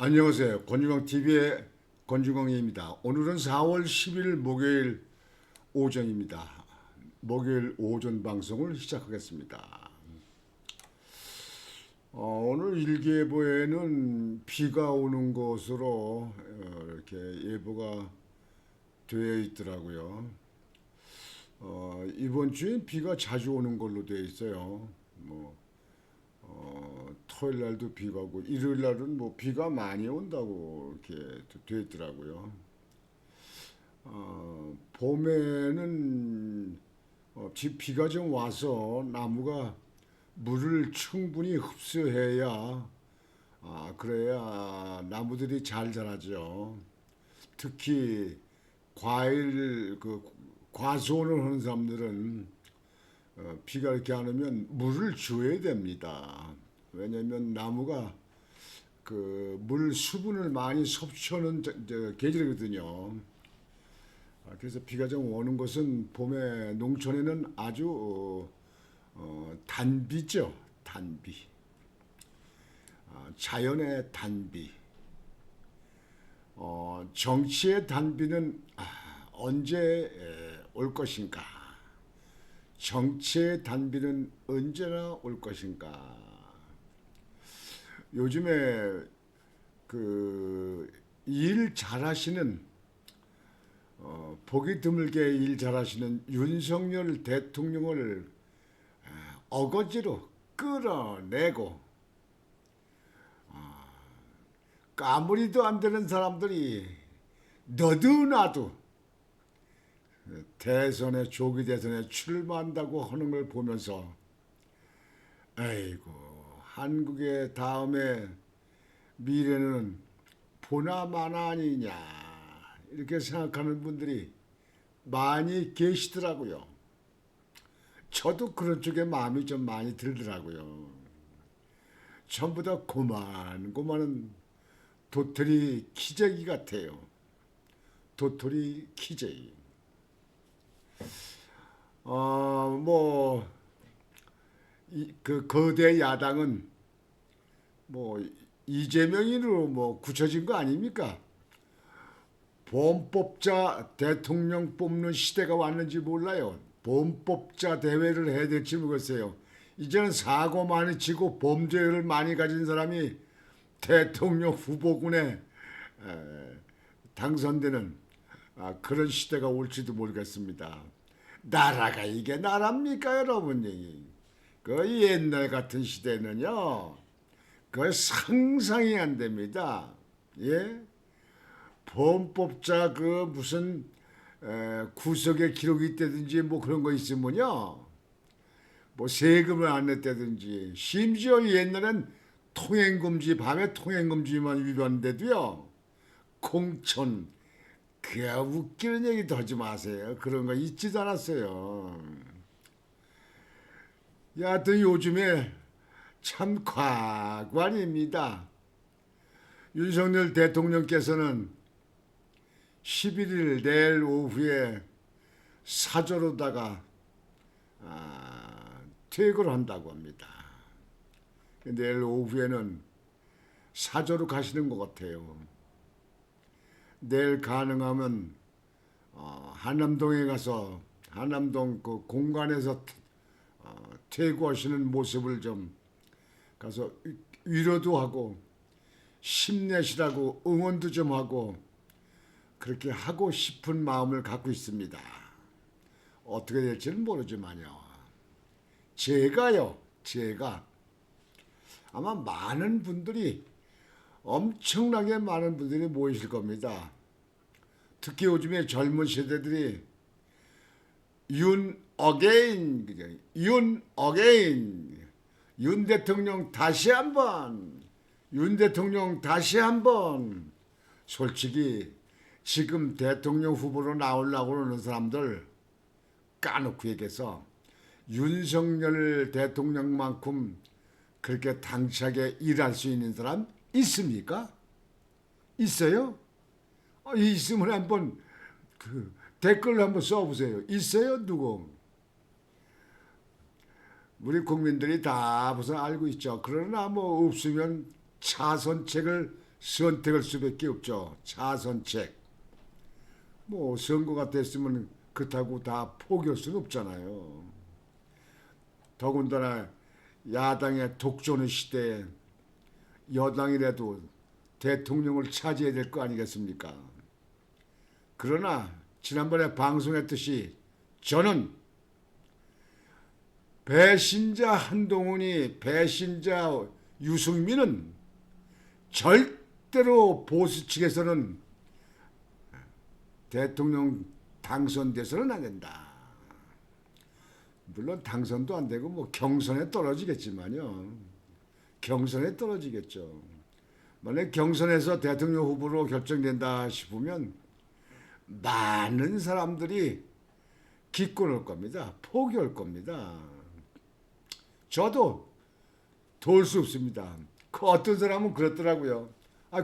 안녕하세요. 권중광TV의 권중광입니다. 오늘은 4월 10일 목요일 오전입니다. 목요일 오전 방송을 시작하겠습니다. 오늘 일기예보에는 비가 오는 것으로 이렇게 예보가 되어 있더라고요. 이번 주엔 비가 자주 오는 걸로 되어 있어요. 토요일 날도 비가 오고 일요일 날은 뭐 비가 많이 온다고 이렇게 되어 있더라고요. 봄에는 비가 좀 와서 나무가 물을 충분히 흡수해야 그래야 나무들이 잘 자라죠. 특히 과일 과수원을 하는 사람들은 비가 이렇게 안 오면 물을 줘야 됩니다. 왜냐하면 나무가 그 물 수분을 많이 섭취하는 계절이거든요. 그래서 비가 좀 오는 것은 봄에 농촌에는 아주 단비죠. 단비. 자연의 단비. 정치의 단비는 언제 올 것인가? 정치의 단비는 언제나 올 것인가? 요즘에 그 일 잘하시는 보기 드물게 일 잘하시는 윤석열 대통령을 어거지로 끌어내고 까무리도 안 되는 사람들이 너도나도 조기 대선에 출마한다고 하는 걸 보면서 아이고 한국의 다음에 미래는 보나마나 아니냐 이렇게 생각하는 분들이 많이 계시더라고요. 저도 그런 쪽에 마음이 좀 많이 들더라고요. 전부 다 고만고만한 도토리 키재기 같아요. 도토리 키재기. 그 거대 야당은 뭐 이재명으로 뭐 굳혀진 거 아닙니까? 범법자 대통령 뽑는 시대가 왔는지 몰라요. 범법자 대회를 해야 될지 모르겠어요. 이제는 사고 많이 치고 범죄를 많이 가진 사람이 대통령 후보군에 당선되는 그런 시대가 올지도 모르겠습니다. 나라가 이게 나라입니까, 여러분? 그 옛날 같은 시대는요, 그 상상이 안 됩니다. 예? 범법자 그 무슨 구석에 기록이 있다든지 뭐 그런 거 있으면요, 뭐 세금을 안 냈다든지, 심지어 옛날엔 통행금지, 밤에 통행금지만 위반돼도요, 공천, 그 웃기는 얘기도 하지 마세요. 그런 거 있지도 않았어요. 여하튼 요즘에 참 과관입니다. 윤석열 대통령께서는 11일 내일 오후에 사저로다가 퇴거를 한다고 합니다. 내일 오후에는 사저로 가시는 것 같아요. 내일 가능하면 한남동에 가서 한남동 그 공간에서 퇴거하시는 모습을 좀 가서 위로도 하고 힘내시라고 응원도 좀 하고 그렇게 하고 싶은 마음을 갖고 있습니다. 어떻게 될지는 모르지만요. 제가 아마 많은 분들이 엄청나게 많은 분들이 모이실 겁니다. 특히 요즘에 젊은 세대들이 윤 어게인, 윤 어게인, 윤 대통령 다시 한번, 윤 대통령 다시 한번. 솔직히 지금 대통령 후보로 나오려고 하는 사람들 까놓고 얘기해서 윤석열 대통령만큼 그렇게 당차게 일할 수 있는 사람 있습니까? 있어요? 있으면 한번 그 댓글 한번 써보세요. 있어요? 누구? 우리 국민들이 다 무슨 알고 있죠. 그러나 뭐 없으면 차선책을 선택할 수밖에 없죠. 차선책. 뭐 선거가 됐으면 그렇다고 다 포기할 수는 없잖아요. 더군다나 야당의 독존의 시대에 여당이라도 대통령을 차지해야 될 거 아니겠습니까? 그러나 지난번에 방송했듯이 저는 배신자 한동훈이 배신자 유승민은 절대로 보수 측에서는 대통령 당선돼서는 안 된다. 물론 당선도 안 되고 뭐 경선에 떨어지겠지만요. 경선에 떨어지겠죠. 만약 경선에서 대통령 후보로 결정된다 싶으면 많은 사람들이 기권할 겁니다. 포기할 겁니다. 저도 도울 수 없습니다. 그 어떤 사람은 그렇더라고요.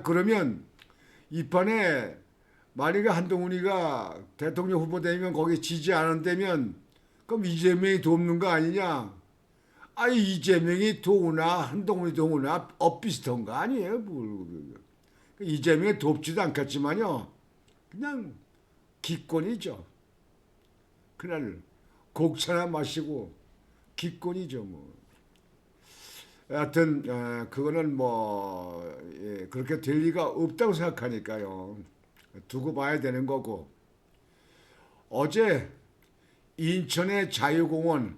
그러면 이 판에 만약에 한동훈이가 대통령 후보 되면 거기 지지 안 한다면 그럼 이재명이 돕는 거 아니냐? 이재명이 도우나 한동훈이 도우나 엇비슷한 거 아니에요? 이재명이 돕지도 않겠지만요. 그냥 기권이죠. 그날 곡차나 마시고 기권이죠. 뭐. 하여튼 그거는 뭐 그렇게 될 리가 없다고 생각하니까요. 두고 봐야 되는 거고. 어제 인천의 자유공원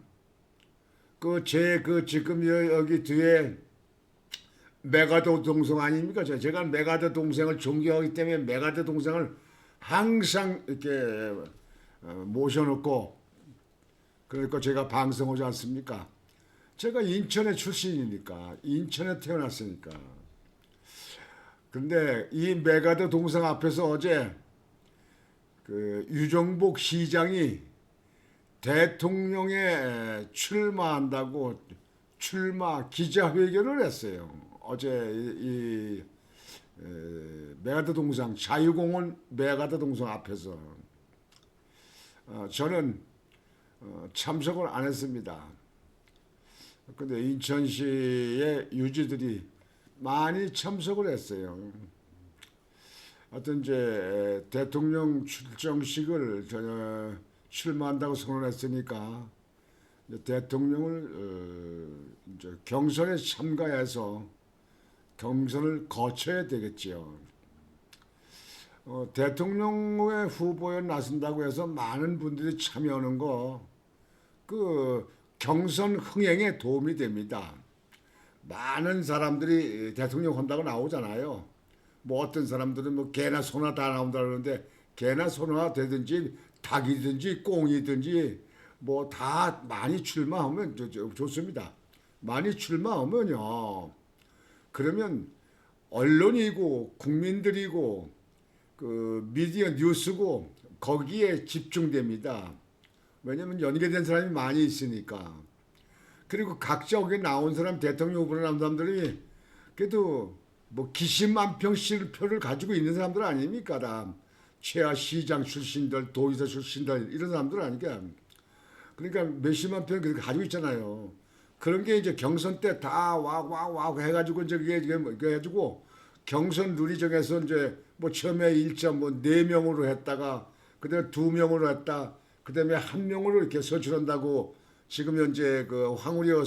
지금 여기 뒤에 메가더 동생 아닙니까? 제가 메가더 동생을 존경하기 때문에 메가더 동생을 항상 이렇게 모셔놓고 그러니까 제가 방송하지 않습니까? 제가 인천의 출신이니까 인천에 태어났으니까. 근데 이 메가더 동상 앞에서 어제 그 유정복 시장이 대통령에 출마한다고 출마 기자회견을 했어요. 어제 이 메가더 동상 자유공원 메가더 동상 앞에서 저는 참석을 안 했습니다. 근데 인천시의 유지들이 많이 참석을 했어요. 하여튼 이제 대통령 출정식을 출마한다고 선언했으니까 대통령을 이제 경선에 참가해서 경선을 거쳐야 되겠지요. 대통령의 후보에 나선다고 해서 많은 분들이 참여하는 거 그 경선 흥행에 도움이 됩니다. 많은 사람들이 대통령 한다고 나오잖아요. 뭐 어떤 사람들은 뭐 개나 소나 다 나온다 그러는데 개나 소나 되든지 닭이든지 꽁이든지 뭐 다 많이 출마하면 좋습니다. 많이 출마하면요. 그러면 언론이고 국민들이고 그 미디어 뉴스고 거기에 집중됩니다. 왜냐면 연계된 사람이 많이 있으니까. 그리고 각자 거기에 나온 사람 대통령 후보로 나온 사람들이 그래도 뭐 기십만 평씩 표를 가지고 있는 사람들 아닙니까? 다 최하 시장 출신들, 도의사 출신들 이런 사람들 아니까. 그러니까 몇십만 표를 그렇게 가지고 있잖아요. 그런 게 이제 경선 때 다 와 해가지고 이제 그게 해가지고 경선 룰이 정해서 이제 뭐 처음에 1.4명으로 했다가 그다음에 2명으로 했다. 그다음에 1명으로 이렇게 선출한다고 지금 현재 그 황우여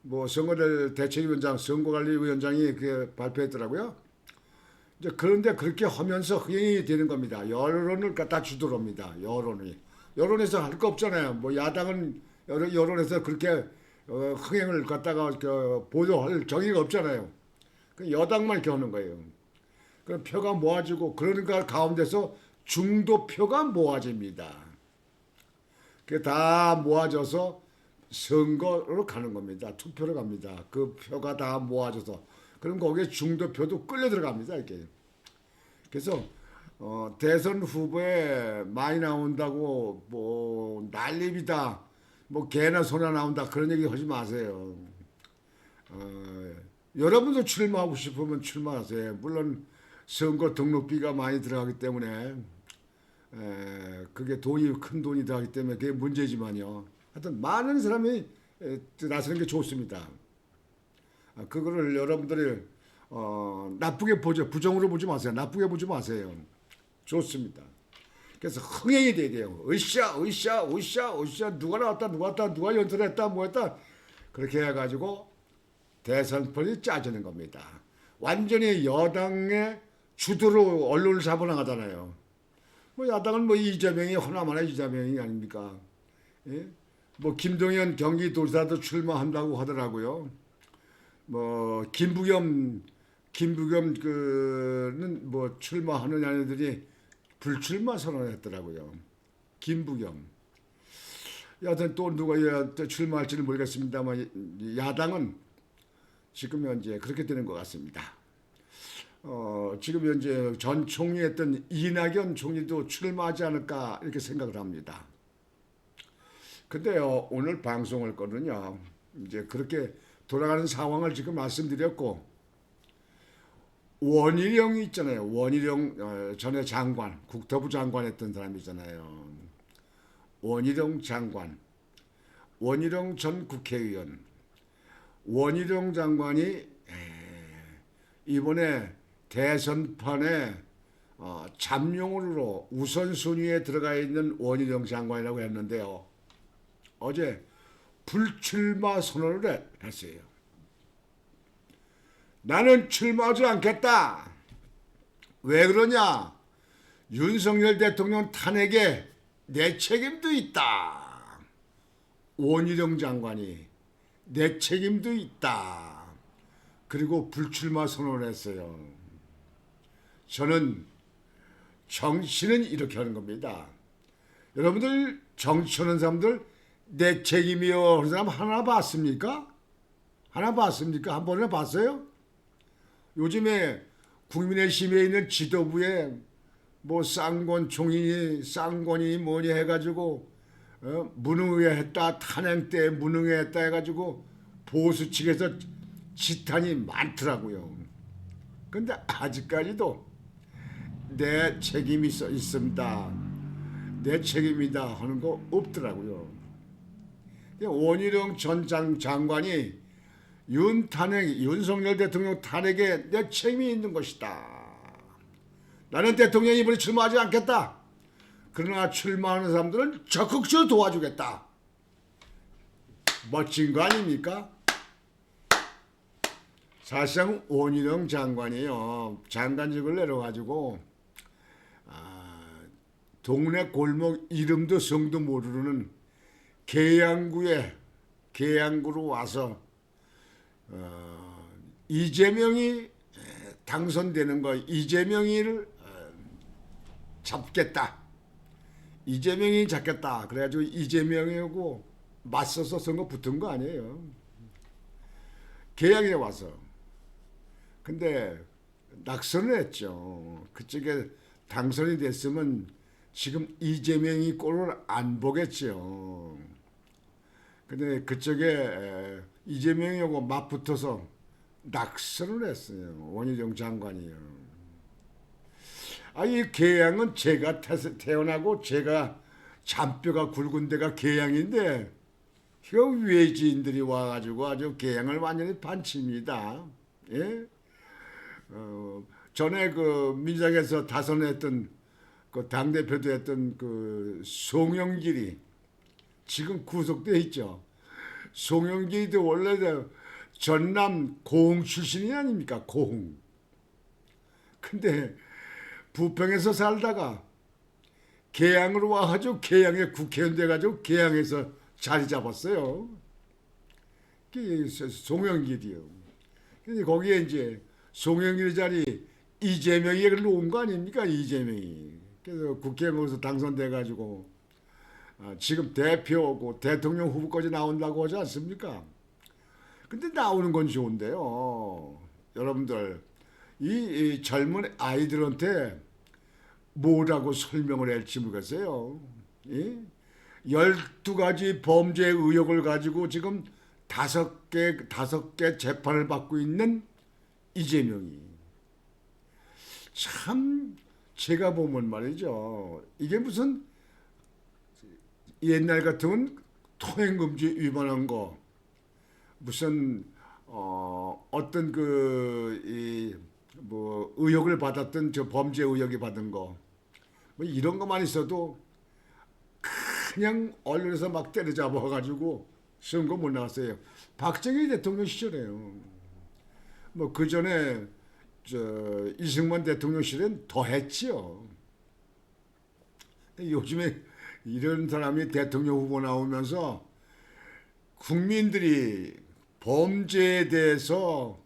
뭐 선거를 대책위원장, 선거관리위원장이 그 발표했더라고요. 이제 그런데 그렇게 하면서 흥행이 되는 겁니다. 여론을 갖다 주더랍니다. 여론에서 할 거 없잖아요. 뭐 야당은 여론에서 그렇게 흥행을 갖다가 보도할 정의가 없잖아요. 여당만 이렇게 하는 거예요. 그럼 표가 모아지고 그러니까 가운데서 중도표가 모아집니다. 그게 다 모아져서 선거로 가는 겁니다. 투표로 갑니다. 그 표가 다 모아져서 그럼 거기에 중도표도 끌려 들어갑니다. 이렇게. 그래서 대선 후보에 많이 나온다고 뭐 난립이다, 뭐 개나 소나 나온다 그런 얘기 하지 마세요. 여러분도 출마하고 싶으면 출마하세요. 물론 선거 등록비가 많이 들어가기 때문에 그게 큰 돈이 들어가기 때문에 그게 문제지만요. 하여튼 많은 사람이 나서는 게 좋습니다. 그거를 여러분들이 나쁘게 보죠. 부정으로 보지 마세요. 나쁘게 보지 마세요. 좋습니다. 그래서 흥행이 돼야 돼요. 으쌰, 으쌰, 으쌰, 으쌰. 누가 나왔다, 누가 왔다, 누가 연설했다, 뭐 했다. 그렇게 해가지고 대선판이 짜지는 겁니다. 완전히 여당의 주도로 언론을 잡아나가잖아요. 뭐 야당은 뭐 이재명이 하나만의 이재명이 아닙니까? 예? 뭐 김동연 경기도지사도 출마한다고 하더라고요. 뭐 김부겸 그는 뭐 출마하는 아이들이 불출마 선언했더라고요. 김부겸. 여하튼 또 누가 출마할지는 모르겠습니다만 야당은 지금 현재 그렇게 되는 것 같습니다. 지금 현재 전 총리였던 이낙연 총리도 출마하지 않을까 이렇게 생각을 합니다. 근데요 오늘 방송을 거는요 이제 그렇게 돌아가는 상황을 지금 말씀드렸고 원희룡이 있잖아요. 원희룡 전에 장관 국토부 장관 했던 사람이잖아요. 원희룡 장관, 원희룡 전 국회의원, 원희룡 장관이 이번에 대선판에 잠룡으로 우선순위에 들어가 있는 원희룡 장관이라고 했는데요. 어제 불출마 선언을 했어요. 나는 출마하지 않겠다. 왜 그러냐? 윤석열 대통령 탄핵에 내 책임도 있다. 원희룡 장관이 내 책임도 있다. 그리고 불출마 선언을 했어요. 저는 정치는 이렇게 하는 겁니다. 여러분들 정치하는 사람들 내 책임이요 하는 사람 하나 봤습니까? 하나 봤습니까? 한 번이나 봤어요? 요즘에 국민의 힘에 있는 지도부에 뭐 쌍권 총인이 쌍권이 뭐니 해가지고 무능했다 탄핵 때 무능했다 해가지고 보수 측에서 지탄이 많더라고요. 근데 아직까지도 내 책임이 있습니다. 내 책임이다 하는 거 없더라고요. 원희룡 전 장관이 윤석열 대통령 탄핵에 내 책임이 있는 것이다. 나는 대통령이 이번에 출마하지 않겠다. 그러나 출마하는 사람들은 적극적으로 도와주겠다. 멋진 거 아닙니까? 사실상 원희룡 장관이요. 장관직을 내려가지고 동네 골목 이름도 성도 모르는 계양구로 와서 이재명이 당선되는 거 이재명이를 잡겠다. 이재명이 잡겠다. 그래가지고 이재명이하고 맞서서 선거 붙은 거 아니에요. 계양에 와서. 근데 낙선을 했죠. 그쪽에 당선이 됐으면 지금 이재명이 꼴을 안 보겠죠. 근데 그쪽에 이재명이하고 맞붙어서 낙선을 했어요. 원희룡 장관이요. 이 계양은 제가 태어나고 제가 잔뼈가 굵은 데가 계양인데 그 외지인들이 와가지고 아주 계양을 완전히 반칩니다. 예? 전에 그 민주당에서 다선했던 그 당대표도 했던 그 송영길이 지금 구속돼 있죠. 송영길도 원래 전남 고흥 출신이 아닙니까? 고흥. 근데 부평에서 살다가 계양으로 와가지고 계양에 국회의원 돼가지고 계양에서 자리 잡았어요. 송영길이요. 근데 거기에 이제 송영길 자리 이재명이 놓은 거 아닙니까? 이재명이. 그래서 국회의원에서 당선돼가지고 지금 대표고 대통령 후보까지 나온다고 하지 않습니까? 근데 나오는 건 좋은데요. 여러분들 이 젊은 아이들한테 뭐라고 설명을 할지 모르겠어요. 12가지 범죄 의혹을 가지고 지금 5개 재판을 받고 있는 이재명이. 참 제가 보면 말이죠. 이게 무슨 옛날 같으면 통행금지 위반한 거 무슨 어떤 뭐 의혹을 받았던 저 범죄 의혹이 받은 거 뭐 이런 것만 있어도 그냥 언론에서 막 때려잡아가지고 선거 못 나왔어요. 박정희 대통령 시절에요. 뭐 그 전에 저 이승만 대통령 시절엔 더 했지요. 요즘에 이런 사람이 대통령 후보 나오면서 국민들이 범죄에 대해서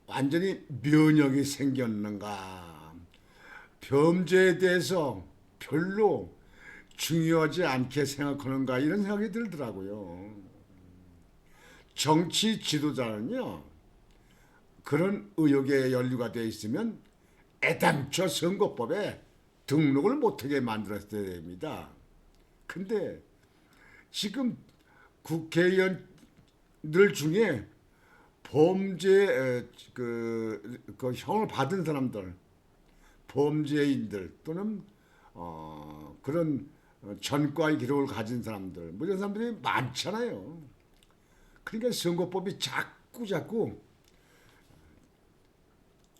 완전히 면역이 생겼는가, 범죄에 대해서 별로 중요하지 않게 생각하는가 이런 생각이 들더라고요. 정치 지도자는요 그런 의혹에 연루가 되어 있으면 애당초 선거법에 등록을 못하게 만들었어야 됩니다. 근데 지금 국회의원들 중에 범죄 그 형을 받은 사람들, 범죄인들 또는 그런 전과의 기록을 가진 사람들, 뭐 이런 사람들이 많잖아요. 그러니까 선거법이 자꾸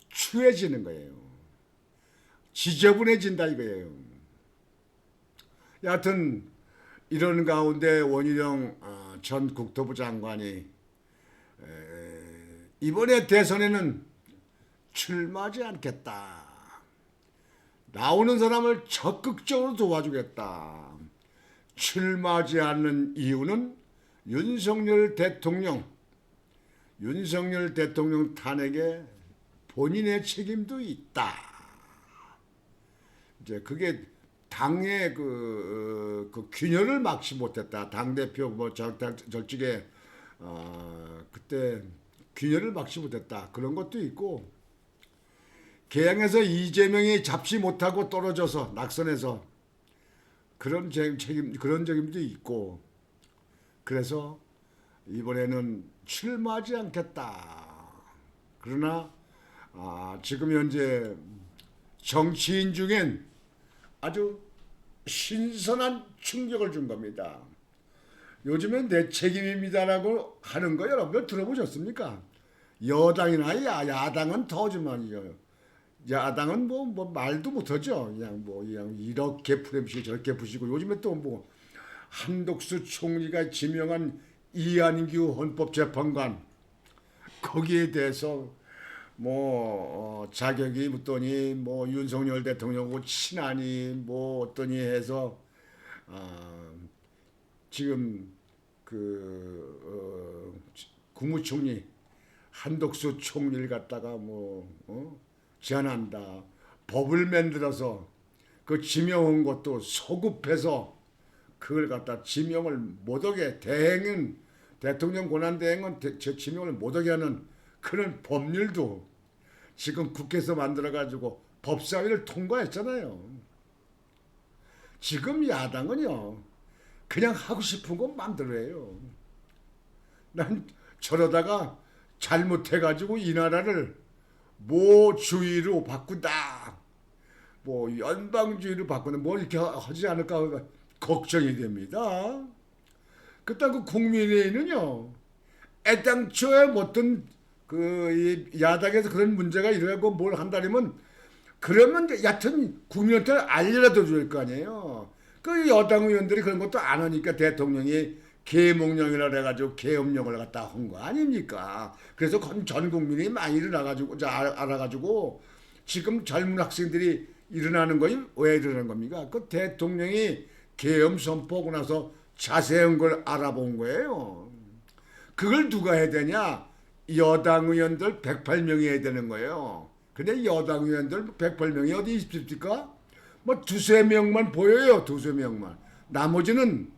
추해지는 거예요. 지저분해진다 이거예요. 여하튼 이런 가운데 원희룡 전 국토부 장관이 이번에 대선에는 출마하지 않겠다. 나오는 사람을 적극적으로 도와주겠다. 출마하지 않는 이유는 윤석열 대통령 탄핵에 본인의 책임도 있다. 이제 그게 당의 그 균열을 막지 못했다. 당 대표 뭐 절직에 그때 균열을 막지 못했다. 그런 것도 있고 개항에서 이재명이 잡지 못하고 떨어져서 낙선해서 그런 책임도 있고 그래서 이번에는 출마하지 않겠다. 그러나 지금 현재 정치인 중엔 아주 신선한 충격을 준 겁니다. 요즘엔 내 책임입니다라고 하는 거 여러분들 들어보셨습니까? 여당이나 야당은 더지만요. 야당은 뭐 말도 못하죠. 그냥 이렇게 푸렴시고 저렇게 푸시고 요즘에 또 뭐 한독수 총리가 지명한 이한규 헌법재판관 거기에 대해서 자격이 묻더니 윤석열 대통령하고 친하니 어떠니 해서 지금 국무총리 한독수 총리를 갖다가 제안한다. 법을 만들어서 그 지명한 것도 소급해서 그걸 갖다 지명을 못하게 대통령 권한대행은 지명을 못하게 하는 그런 법률도 지금 국회에서 만들어가지고 법사위를 통과했잖아요. 지금 야당은요 그냥 하고 싶은 거 만들어요. 난 저러다가 잘못해가지고 이 나라를 모주의로 바꾼다. 연방주의로 바꾸는 이렇게 하지 않을까 걱정이 됩니다. 그딴 국민의힘은요 애당초에 어떤 야당에서 그런 문제가 일어나고 뭘 한다면 그러면 여하튼 국민한테 알려라도 줄 거 아니에요. 그 여당 의원들이 그런 것도 안 하니까 대통령이 계몽령이라 해가지고 계엄령을 갖다 한 거 아닙니까? 그래서 전 국민이 많이 일어나가지고 알아가지고 지금 젊은 학생들이 일어나는 거이 왜 일어나는 겁니까? 그 대통령이 계엄 선포하고 나서 자세한 걸 알아본 거예요. 그걸 누가 해야 되냐? 여당 의원들 108명이 해야 되는 거예요. 근데 여당 의원들 108명이 어디 있습니까? 두세 명만 보여요. 두세 명만. 나머지는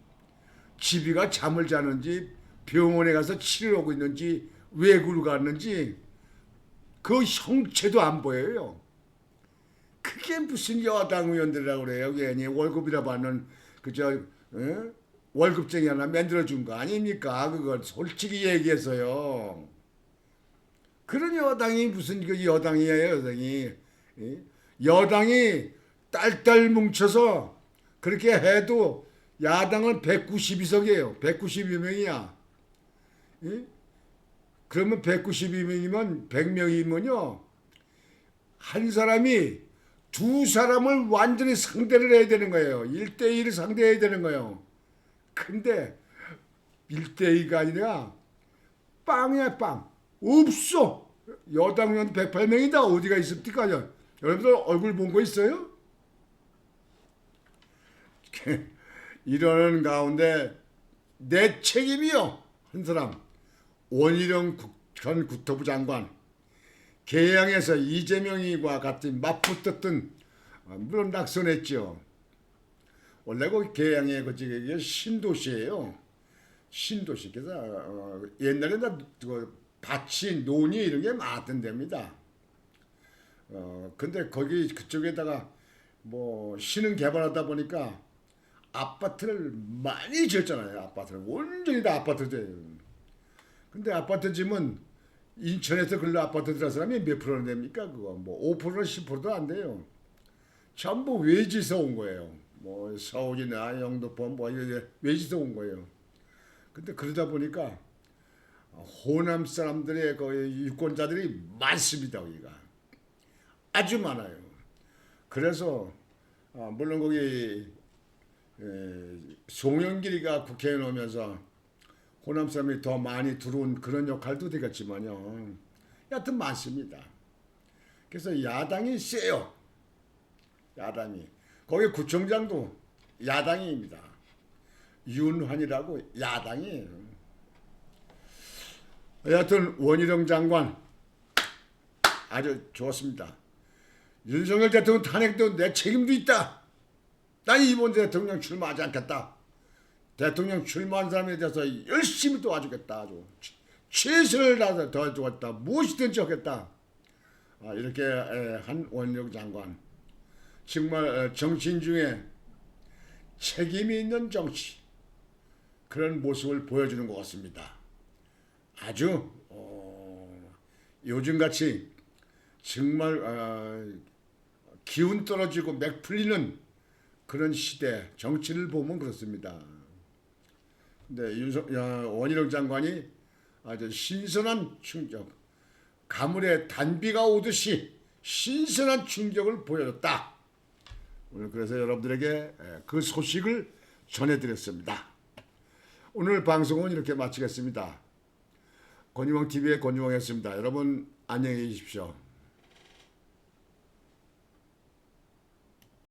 집이가 잠을 자는지 병원에 가서 치료하고 있는지 외구를 갔는지 그 형체도 안 보여요. 그게 무슨 여당 의원들이라고 그래요. 괜히 월급이라 받는 월급쟁이 하나 만들어준 거 아닙니까? 그걸 솔직히 얘기해서요. 그런 여당이 무슨 여당이에요, 여당이. 여당이 딸딸 뭉쳐서 그렇게 해도 야당은 192석이에요. 192명이야. 그러면 192명이면 100명이면요. 한 사람이 두 사람을 완전히 상대를 해야 되는 거예요. 1대1을 상대해야 되는 거예요. 근데 1대2가 아니라 빵이야 빵. 없어. 여당 의원 108명이다. 어디가 있습니까? 여러분들 얼굴 본 거 있어요? 이러는 가운데 내 책임이요. 한 사람. 원희룡 전 국토부 장관. 계양에서 이재명이와 같이 맞붙었던 물론 낙선했죠. 원래 그 계양의 그 신도시예요. 신도시. 그래서 옛날에는 그 밭이 논이 이런 게 많았던 데입니다. 근데 거기 그쪽에다가 뭐 신흥 개발하다 보니까 아파트를 많이 지었잖아요. 아파트를 온전히 다 아파트들. 근데 아파트 지면 인천에서 근로 아파트 들어간 사람이 몇 프로나 됩니까? 그거 뭐 5%나 10%도 안 돼요. 전부 외지에서 온 거예요. 뭐 서울이나 영등포 뭐 외지에서 온 거예요. 근데 그러다 보니까 호남 사람들의 그 유권자들이 많습니다. 여기가 아주 많아요. 그래서 물론 거기 송영길이가 국회의원 오면서 호남 사람이 더 많이 들어온 그런 역할도 되겠지만요. 여하튼 많습니다. 그래서 야당이 세요. 야당이. 거기 구청장도 야당입니다. 윤환이라고 야당이에요. 여하튼 원희룡 장관 아주 좋습니다. 윤석열 대통령 탄핵도 내 책임도 있다. 난 이번 대통령 출마하지 않겠다. 대통령 출마한 사람에 대해서 열심히 도와주겠다. 아주 최선을 다해서 도와주겠다. 무엇이든지 하겠다. 이렇게 한 원희룡 장관. 정말 정치인 중에 책임이 있는 정치 그런 모습을 보여주는 것 같습니다. 아주 요즘같이 정말 기운 떨어지고 맥 풀리는 그런 시대 정치를 보면 그렇습니다. 근데 원희룡 장관이 아주 신선한 충격, 가물에 단비가 오듯이 신선한 충격을 보여줬다. 오늘 그래서 여러분들에게 그 소식을 전해드렸습니다. 오늘 방송은 이렇게 마치겠습니다. 권유왕TV의 권유왕이었습니다. 여러분 안녕히 계십시오.